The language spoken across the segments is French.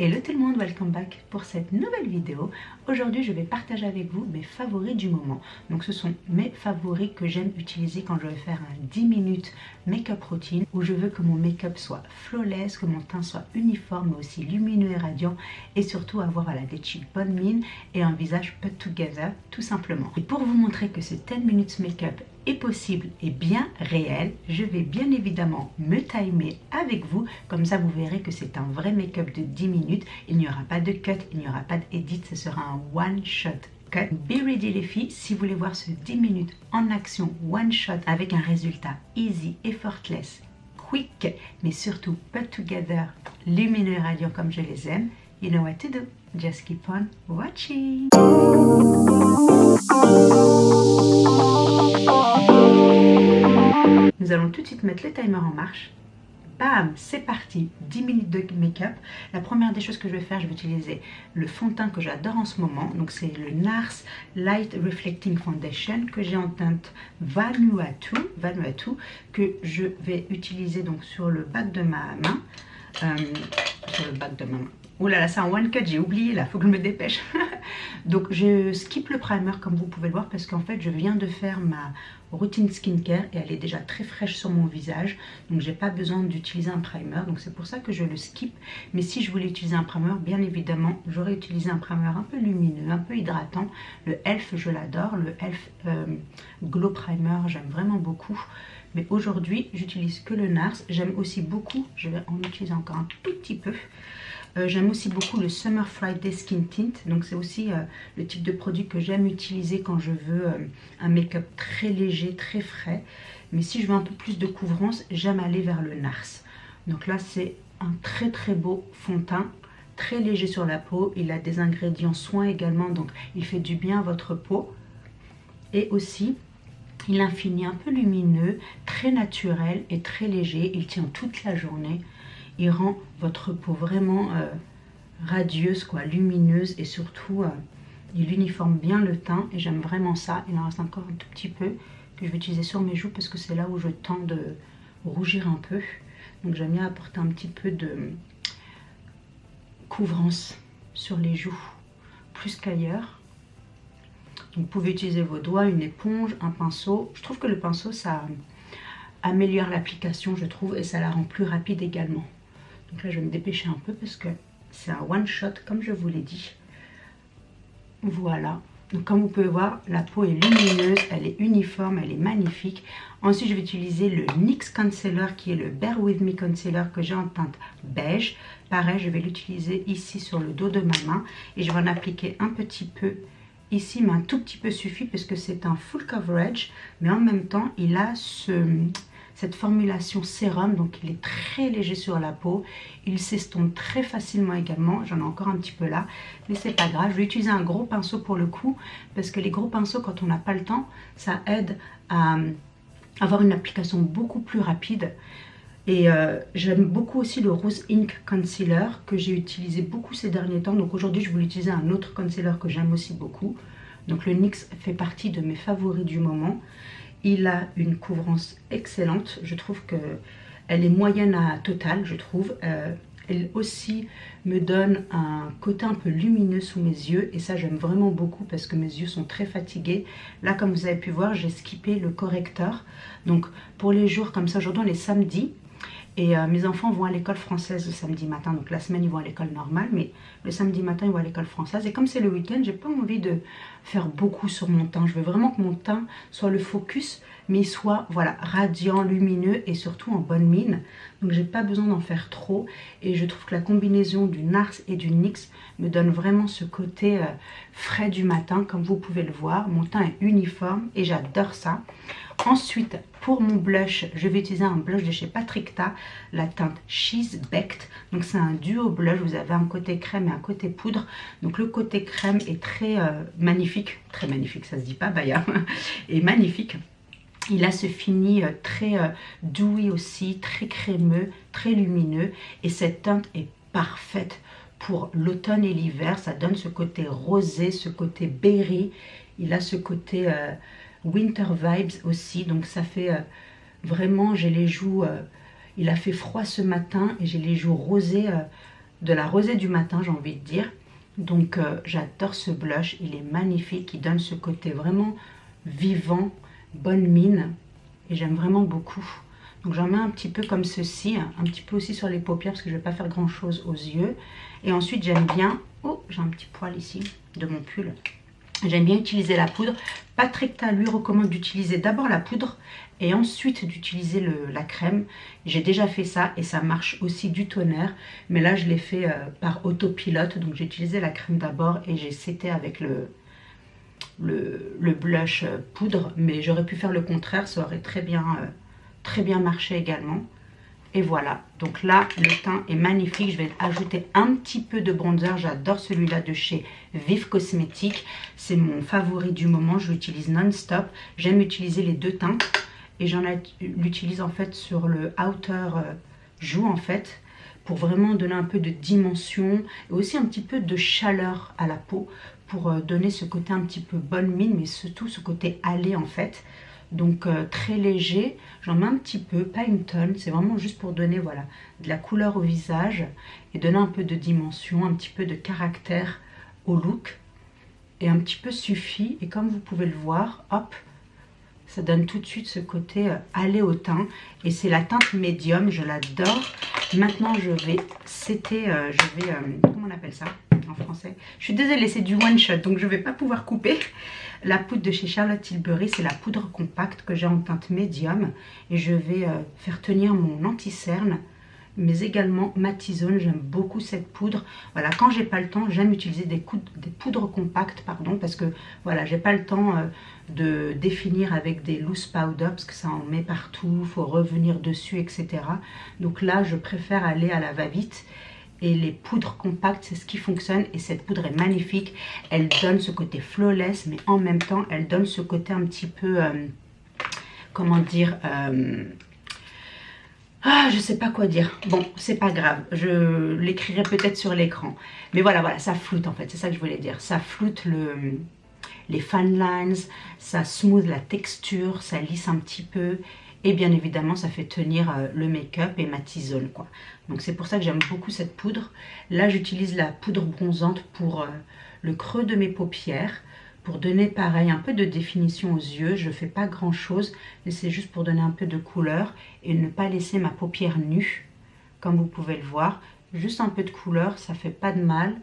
Hello tout le monde, welcome back pour cette nouvelle vidéo. Aujourd'hui je vais partager avec vous mes favoris du moment. Donc ce sont mes favoris que j'aime utiliser quand je vais faire un 10 minutes make-up routine où je veux que mon make-up soit flawless, que mon teint soit uniforme mais aussi lumineux et radiant et surtout avoir des cheeks bonne mine et un visage put together tout simplement. Et pour vous montrer que ce 10 minutes make-up est possible et bien réel, je vais bien évidemment me timer avec vous, comme ça vous verrez que c'est un vrai make-up de 10 minutes, il n'y aura pas de cut, il n'y aura pas d'edit, ce sera un one shot cut. Be ready les filles, si vous voulez voir ce 10 minutes en action one shot avec un résultat easy, effortless, quick, mais surtout put together, lumineux et radiant comme je les aime, you know what to do, just keep on watching. Nous allons tout de suite mettre le timer en marche. Bam, c'est parti, 10 minutes de make-up. La première des choses que je vais faire, je vais utiliser le fond de teint que j'adore en ce moment. Donc c'est le NARS Light Reflecting Foundation que j'ai en teinte Vanuatu, que je vais utiliser donc sur le bas de ma main. Oh là là, c'est un one cut, j'ai oublié là, faut que je me dépêche. Donc je skip le primer comme vous pouvez le voir parce qu'en fait je viens de faire ma routine skincare et elle est déjà très fraîche sur mon visage. Donc j'ai pas besoin d'utiliser un primer, donc c'est pour ça que je le skip. Mais si je voulais utiliser un primer, bien évidemment j'aurais utilisé un primer un peu lumineux, un peu hydratant. Le e.l.f. je l'adore, le e.l.f. Glow Primer j'aime vraiment beaucoup. Mais aujourd'hui j'utilise que le NARS, j'aime aussi beaucoup, je vais en utiliser encore un tout petit peu. J'aime aussi beaucoup le Summer Friday Skin Tint, donc c'est aussi le type de produit que j'aime utiliser quand je veux un make-up très léger, très frais. Mais si je veux un peu plus de couvrance, j'aime aller vers le NARS. Donc là c'est un très très beau fond de teint, très léger sur la peau. Il a des ingrédients soins également, donc il fait du bien à votre peau. Et aussi il a un fini un peu lumineux, très naturel et très léger. Il tient toute la journée. Il rend votre peau vraiment radieuse, lumineuse et surtout il uniforme bien le teint et j'aime vraiment ça. Il en reste encore un tout petit peu que je vais utiliser sur mes joues parce que c'est là où je tends de rougir un peu. Donc j'aime bien apporter un petit peu de couvrance sur les joues plus qu'ailleurs. Vous pouvez utiliser vos doigts, une éponge, un pinceau. Je trouve que le pinceau ça améliore l'application, je trouve, et ça la rend plus rapide également. Donc là je vais me dépêcher un peu parce que c'est un one shot comme je vous l'ai dit. Voilà, donc comme vous pouvez voir la peau est lumineuse, elle est uniforme, elle est magnifique. Ensuite je vais utiliser le NYX Concealer qui est le Bear With Me Concealer que j'ai en teinte beige. Pareil je vais l'utiliser ici sur le dos de ma main et je vais en appliquer un petit peu ici, mais un tout petit peu suffit parce que c'est un full coverage, mais en même temps il a cette formulation sérum, donc il est très léger sur la peau, il s'estompe très facilement également. J'en ai encore un petit peu là, mais c'est pas grave. Je vais utiliser un gros pinceau pour le coup, parce que les gros pinceaux quand on n'a pas le temps, ça aide à avoir une application beaucoup plus rapide. Et j'aime beaucoup aussi le Rose Ink Concealer que j'ai utilisé beaucoup ces derniers temps. Donc aujourd'hui je voulais utiliser un autre concealer que j'aime aussi beaucoup. Donc le NYX fait partie de mes favoris du moment. Il a une couvrance excellente, je trouve qu'elle est moyenne à totale, je trouve. Elle aussi me donne un côté un peu lumineux sous mes yeux et ça j'aime vraiment beaucoup parce que mes yeux sont très fatigués. Là comme vous avez pu voir j'ai skippé le correcteur. Donc pour les jours comme ça, aujourd'hui on est samedi. Et mes enfants vont à l'école française le samedi matin, donc la semaine ils vont à l'école normale, mais le samedi matin ils vont à l'école française. Et comme c'est le week-end, j'ai pas envie de faire beaucoup sur mon teint. Je veux vraiment que mon teint soit le focus, mais il soit radiant, lumineux et surtout en bonne mine. Donc j'ai pas besoin d'en faire trop. Et je trouve que la combinaison du NARS et du NYX me donne vraiment ce côté frais du matin, comme vous pouvez le voir. Mon teint est uniforme et j'adore ça. Ensuite, pour mon blush, je vais utiliser un blush de chez Patrick Ta, la teinte She's Baked. Donc c'est un duo blush, vous avez un côté crème et un côté poudre. Donc le côté crème est très magnifique, ça se dit pas Baya, est magnifique. Il a ce fini très dewy aussi, très crémeux, très lumineux. Et cette teinte est parfaite pour l'automne et l'hiver. Ça donne ce côté rosé, ce côté berry. Il a ce côté winter vibes aussi, donc ça fait vraiment, j'ai les joues, il a fait froid ce matin et j'ai les joues rosées de la rosée du matin, j'ai envie de dire. Donc j'adore ce blush, il est magnifique, il donne ce côté vraiment vivant, bonne mine. Et j'aime vraiment beaucoup. Donc j'en mets un petit peu comme ceci, un petit peu aussi sur les paupières parce que je ne vais pas faire grand chose aux yeux. Et ensuite j'aime bien, oh j'ai un petit poil ici de mon pull. J'aime bien utiliser la poudre. Patrick Ta lui recommande d'utiliser d'abord la poudre et ensuite d'utiliser la crème. J'ai déjà fait ça et ça marche aussi du tonnerre. Mais là je l'ai fait par autopilote. Donc j'ai utilisé la crème d'abord et j'ai seté avec le blush poudre. Mais j'aurais pu faire le contraire, ça aurait très bien marché également. Et voilà, donc là le teint est magnifique. Je vais ajouter un petit peu de bronzer. J'adore celui-là de chez Vive Cosmétiques. C'est mon favori du moment, je l'utilise non-stop. J'aime utiliser les deux teintes et l'utilise en fait sur le outer joue en fait, pour vraiment donner un peu de dimension et aussi un petit peu de chaleur à la peau, pour donner ce côté un petit peu bonne mine, mais surtout ce côté allé en fait. Donc très léger, j'en mets un petit peu, pas une tonne, c'est vraiment juste pour donner voilà, de la couleur au visage et donner un peu de dimension, un petit peu de caractère au look. Et un petit peu suffit, et comme vous pouvez le voir, hop, ça donne tout de suite ce côté allé au teint. Et c'est la teinte médium, je l'adore. Maintenant je vais setter, comment on appelle ça en français? Je suis désolée, c'est du one shot, donc je ne vais pas pouvoir couper. La poudre de chez Charlotte Tilbury, c'est la poudre compacte que j'ai en teinte médium. Et je vais faire tenir mon anti-cerne, mais également ma T-zone. J'aime beaucoup cette poudre. Voilà, quand j'ai pas le temps, j'aime utiliser des poudres compactes, pardon, parce que voilà, j'ai pas le temps de définir avec des loose powder, parce que ça en met partout, il faut revenir dessus, etc. Donc là, je préfère aller à la va-vite. Et les poudres compactes, c'est ce qui fonctionne. Et cette poudre est magnifique. Elle donne ce côté flawless, mais en même temps, elle donne ce côté un petit peu... comment dire je sais pas quoi dire. Bon, c'est pas grave. Je l'écrirai peut-être sur l'écran. Mais voilà, ça floute en fait. C'est ça que je voulais dire. Ça floute les fan lines. Ça smooth la texture. Ça lisse un petit peu. Et bien évidemment, ça fait tenir le make-up et ma T-zone, quoi. Donc c'est pour ça que j'aime beaucoup cette poudre. Là, j'utilise la poudre bronzante pour le creux de mes paupières, pour donner pareil un peu de définition aux yeux. Je ne fais pas grand chose, mais c'est juste pour donner un peu de couleur et ne pas laisser ma paupière nue, comme vous pouvez le voir. Juste un peu de couleur, ça fait pas de mal.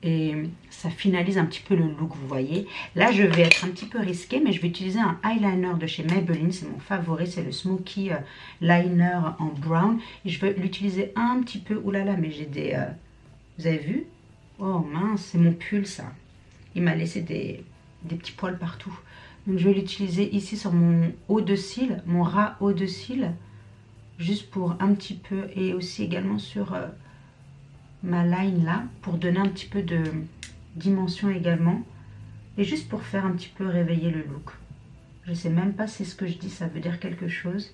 Et ça finalise un petit peu le look, vous voyez. Là, je vais être un petit peu risquée, mais je vais utiliser un eyeliner de chez Maybelline. C'est mon favori, c'est le Smoky Liner en brown. Et je vais l'utiliser un petit peu. Ouh là là, mais j'ai des... vous avez vu? Oh mince, c'est mon pull, ça. Il m'a laissé des petits poils partout. Donc, je vais l'utiliser ici sur mon haut de cils, mon ras haut de cils. Juste pour un petit peu. Et aussi également sur... ma line là, pour donner un petit peu de dimension également, et juste pour faire un petit peu réveiller le look. Je sais même pas si ce que je dis ça veut dire quelque chose,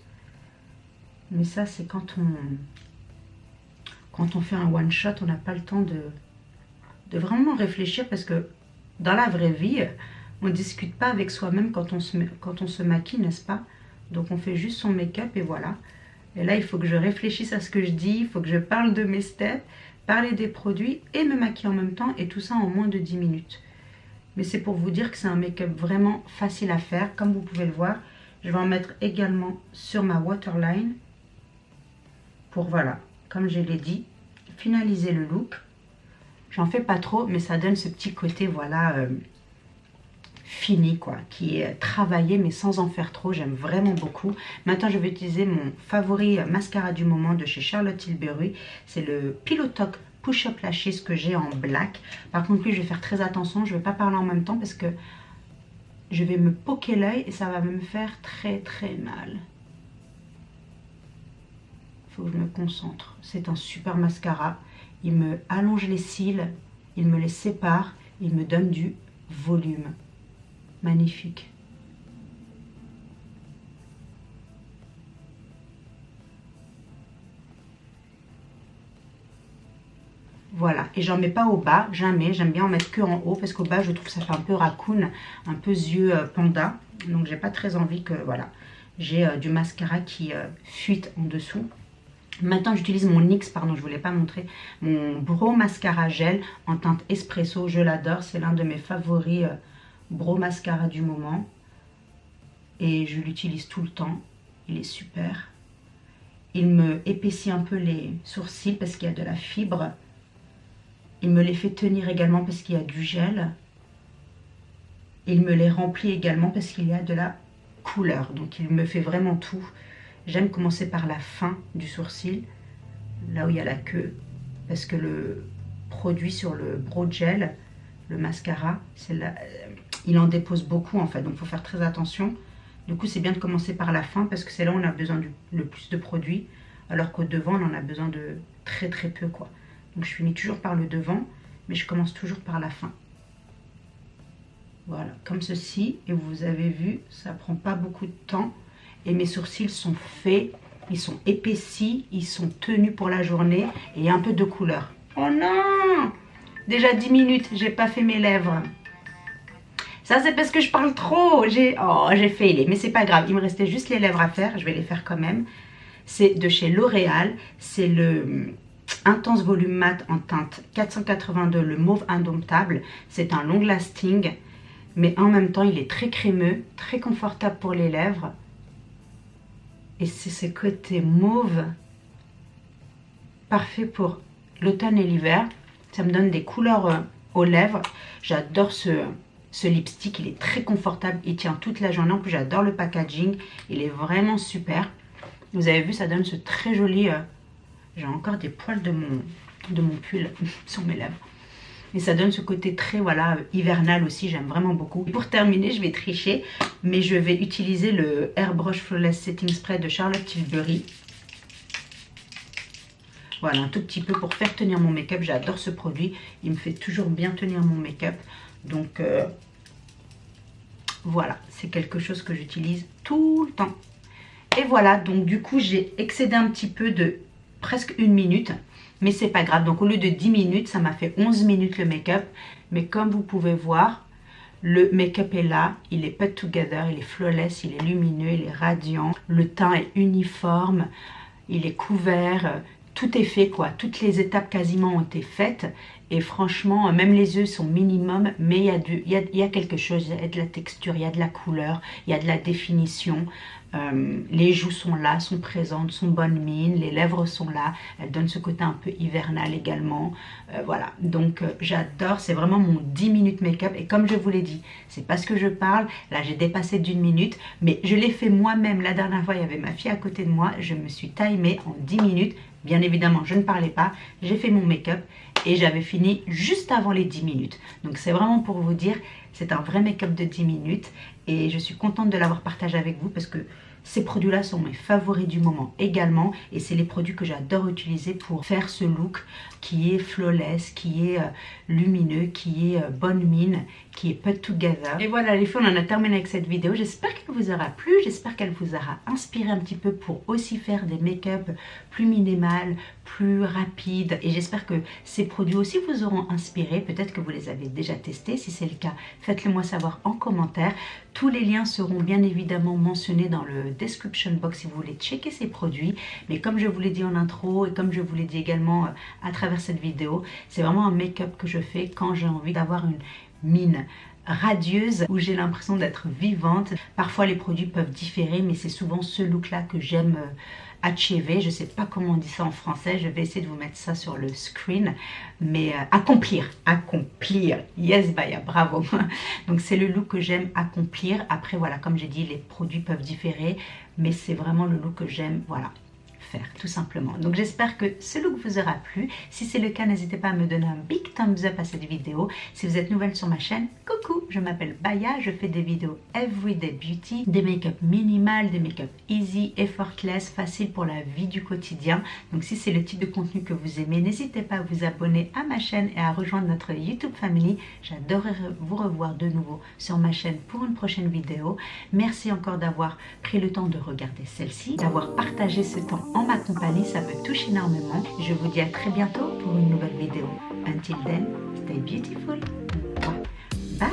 mais ça c'est quand on fait un one shot, on n'a pas le temps de vraiment réfléchir, parce que dans la vraie vie on discute pas avec soi-même quand on se maquille, n'est-ce pas? Donc on fait juste son make-up et voilà. Et là il faut que je réfléchisse à ce que je dis, il faut que je parle de mes steps, parler des produits et me maquiller en même temps, et tout ça en moins de 10 minutes. Mais c'est pour vous dire que c'est un make-up vraiment facile à faire. Comme vous pouvez le voir, je vais en mettre également sur ma waterline pour, voilà, comme je l'ai dit, finaliser le look. J'en fais pas trop, mais ça donne ce petit côté, voilà, fini, quoi, qui est travaillé mais sans en faire trop. J'aime vraiment beaucoup. Maintenant, je vais utiliser mon favori mascara du moment de chez Charlotte Tilbury. C'est le Pillow Talk Push Up Lashes que j'ai en black. Par contre, lui, je vais faire très attention. Je ne vais pas parler en même temps parce que je vais me poquer l'œil et ça va me faire très très mal. Il faut que je me concentre. C'est un super mascara. Il me allonge les cils, il me les sépare, il me donne du volume. Magnifique. Voilà, et j'en mets pas au bas, jamais. J'aime bien en mettre que en haut parce qu'au bas je trouve que ça fait un peu raccoon, un peu yeux panda. Donc j'ai pas très envie que, voilà, j'ai du mascara qui fuite en dessous. Maintenant, j'utilise mon NYX, pardon, je ne voulais pas montrer, mon Brow Mascara Gel en teinte Espresso. Je l'adore, c'est l'un de mes favoris Brow Mascara du moment. Et je l'utilise tout le temps, il est super. Il me épaissit un peu les sourcils parce qu'il y a de la fibre. Il me les fait tenir également parce qu'il y a du gel. Il me les remplit également parce qu'il y a de la couleur. Donc il me fait vraiment tout. J'aime commencer par la fin du sourcil, là où il y a la queue, parce que le produit sur le Brow Gel, le mascara, il en dépose beaucoup en fait, donc il faut faire très attention. Du coup, c'est bien de commencer par la fin parce que c'est là où on a besoin le plus de produit, alors qu'au devant, on en a besoin de très très peu quoi. Donc je finis toujours par le devant, mais je commence toujours par la fin. Voilà, comme ceci, et vous avez vu, ça prend pas beaucoup de temps. Et mes sourcils sont faits, ils sont épaissis, ils sont tenus pour la journée et il y a un peu de couleur. Oh non! Déjà 10 minutes, j'ai pas fait mes lèvres. Ça c'est parce que je parle trop. J'ai failé, mais c'est pas grave. Il me restait juste les lèvres à faire, je vais les faire quand même. C'est de chez L'Oréal, c'est le Intense Volume Matte en teinte 482, le mauve indomptable. C'est un long lasting, mais en même temps il est très crémeux, très confortable pour les lèvres. Et c'est ce côté mauve, parfait pour l'automne et l'hiver. Ça me donne des couleurs aux lèvres. J'adore ce lipstick, il est très confortable, il tient toute la journée. En plus, j'adore le packaging, il est vraiment super. Vous avez vu, ça donne ce très joli... J'ai encore des poils de mon pull sur mes lèvres. Et ça donne ce côté très voilà hivernal aussi, j'aime vraiment beaucoup. Et pour terminer, je vais tricher, mais je vais utiliser le Airbrush Flawless Setting Spray de Charlotte Tilbury. Voilà, un tout petit peu pour faire tenir mon make-up. J'adore ce produit, il me fait toujours bien tenir mon make-up. Donc voilà, c'est quelque chose que j'utilise tout le temps. Et voilà, donc du coup j'ai excédé un petit peu de presque 1 minute. Mais c'est pas grave, donc au lieu de 10 minutes, ça m'a fait 11 minutes le make-up. Mais comme vous pouvez voir, le make-up est là, il est put together, il est flawless, il est lumineux, il est radiant. Le teint est uniforme, il est couvert, tout est fait quoi. Toutes les étapes quasiment ont été faites. Et franchement, même les yeux sont minimum, mais il y a quelque chose, il y a de la texture, il y a de la couleur, il y a de la définition. Les joues sont là, sont présentes, sont bonne mine, les lèvres sont là, elles donnent ce côté un peu hivernal également. Voilà, donc j'adore, c'est vraiment mon 10 minutes make-up. Et comme je vous l'ai dit, c'est parce que je parle, là j'ai dépassé d'1 minute, mais je l'ai fait moi-même. La dernière fois, il y avait ma fille à côté de moi, je me suis timée en 10 minutes. Bien évidemment, je ne parlais pas, j'ai fait mon make-up et j'avais fini juste avant les 10 minutes. Donc c'est vraiment pour vous dire, c'est un vrai make-up de 10 minutes et je suis contente de l'avoir partagé avec vous parce que ces produits-là sont mes favoris du moment également et c'est les produits que j'adore utiliser pour faire ce look qui est flawless, qui est lumineux, qui est bonne mine, qui est put together. Et voilà les filles, on en a terminé avec cette vidéo. J'espère qu'elle vous aura plu, j'espère qu'elle vous aura inspiré un petit peu pour aussi faire des make-up plus minimal, plus rapides. Et j'espère que ces produits aussi vous auront inspiré. Peut-être que vous les avez déjà testés. Si c'est le cas, faites-le moi savoir en commentaire. Tous les liens seront bien évidemment mentionnés dans le description box si vous voulez checker ces produits. Mais comme je vous l'ai dit en intro et comme je vous l'ai dit également à travers cette vidéo, c'est vraiment un make-up que je fais quand j'ai envie d'avoir une mine radieuse où j'ai l'impression d'être vivante. Parfois les produits peuvent différer, mais c'est souvent ce look là que j'aime achever. Je sais pas comment on dit ça en français, je vais essayer de vous mettre ça sur le screen, mais accomplir, yes Baya, bravo. Donc c'est le look que j'aime accomplir. Après voilà, comme j'ai dit, les produits peuvent différer, mais c'est vraiment le look que j'aime, voilà, faire tout simplement. Donc j'espère que ce look vous aura plu. Si c'est le cas, n'hésitez pas à me donner un big thumbs up à cette vidéo. Si vous êtes nouvelle sur ma chaîne, coucou, je m'appelle Baya, je fais des vidéos everyday beauty, des make-up minimal, des make-up easy, effortless, facile pour la vie du quotidien. Donc si c'est le type de contenu que vous aimez, n'hésitez pas à vous abonner à ma chaîne et à rejoindre notre YouTube family. J'adorerais vous revoir de nouveau sur ma chaîne pour une prochaine vidéo. Merci encore d'avoir pris le temps de regarder celle-ci, d'avoir partagé ce temps en ma compagnie, ça me touche énormément. Je vous dis à très bientôt pour une nouvelle vidéo. Until then, stay beautiful. Bye.